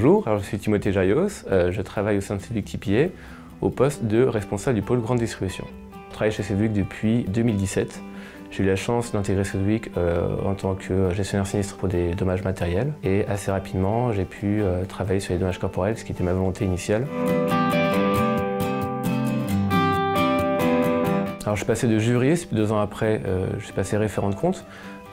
Bonjour, alors je suis Timothée Jarios, je travaille au sein de Sedgwick TPA au poste de responsable du pôle grande distribution. Je travaille chez Sedgwick depuis 2017. J'ai eu la chance d'intégrer Sedgwick en tant que gestionnaire sinistre pour des dommages matériels et assez rapidement j'ai pu travailler sur les dommages corporels, ce qui était ma volonté initiale. Alors je suis passé de juriste, puis 2 ans après je suis passé référent de compte.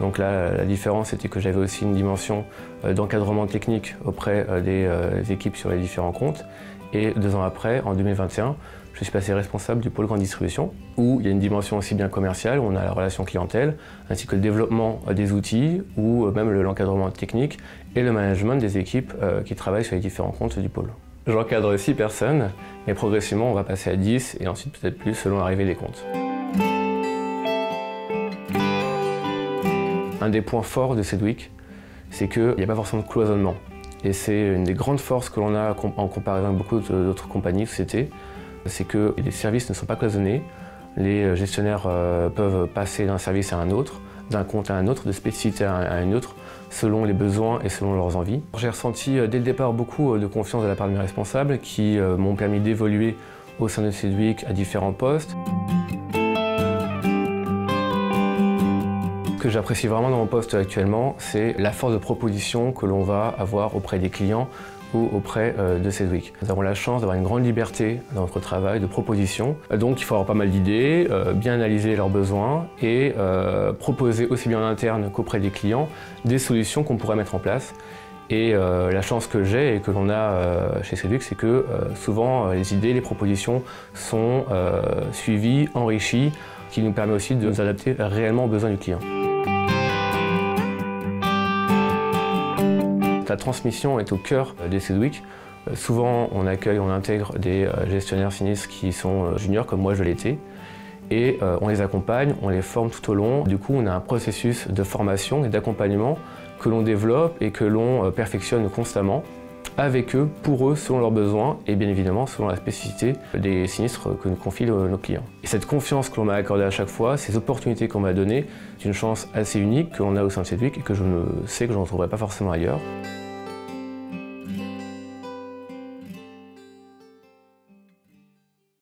Donc là, la différence c'était que j'avais aussi une dimension d'encadrement technique auprès des équipes sur les différents comptes. Et 2 ans après, en 2021, je suis passé responsable du pôle grande distribution, où il y a une dimension aussi bien commerciale, où on a la relation clientèle, ainsi que le développement des outils, ou même l'encadrement technique et le management des équipes qui travaillent sur les différents comptes du pôle. J'encadre 6 personnes, mais progressivement on va passer à 10 et ensuite peut-être plus selon l'arrivée des comptes. Un des points forts de Sedgwick, c'est qu'il n'y a pas forcément de cloisonnement. Et c'est une des grandes forces que l'on a en comparaison avec beaucoup d'autres compagnies, sociétés, c'est que les services ne sont pas cloisonnés. Les gestionnaires peuvent passer d'un service à un autre, d'un compte à un autre, de spécificité à une autre, selon les besoins et selon leurs envies. J'ai ressenti dès le départ beaucoup de confiance de la part de mes responsables qui m'ont permis d'évoluer au sein de Sedgwick à différents postes. Ce que j'apprécie vraiment dans mon poste actuellement, c'est la force de proposition que l'on va avoir auprès des clients ou auprès de Sedgwick. Nous avons la chance d'avoir une grande liberté dans notre travail de proposition. Donc il faut avoir pas mal d'idées, bien analyser leurs besoins et proposer aussi bien en interne qu'auprès des clients des solutions qu'on pourrait mettre en place. Et la chance que j'ai et que l'on a chez Sedgwick, c'est que souvent les idées, les propositions sont suivies, enrichies, qui nous permet aussi de nous adapter réellement aux besoins du client. La transmission est au cœur des Sedgwick. Souvent, on accueille, on intègre des gestionnaires sinistres qui sont juniors, comme moi je l'étais, et on les accompagne, on les forme tout au long. Du coup, on a un processus de formation et d'accompagnement que l'on développe et que l'on perfectionne constamment avec eux, pour eux, selon leurs besoins et bien évidemment selon la spécificité des sinistres que nous confient nos clients. Et cette confiance que l'on m'a accordée à chaque fois, ces opportunités qu'on m'a données, c'est une chance assez unique que l'on a au sein de Sedgwick et que je sais que je ne retrouverai pas forcément ailleurs.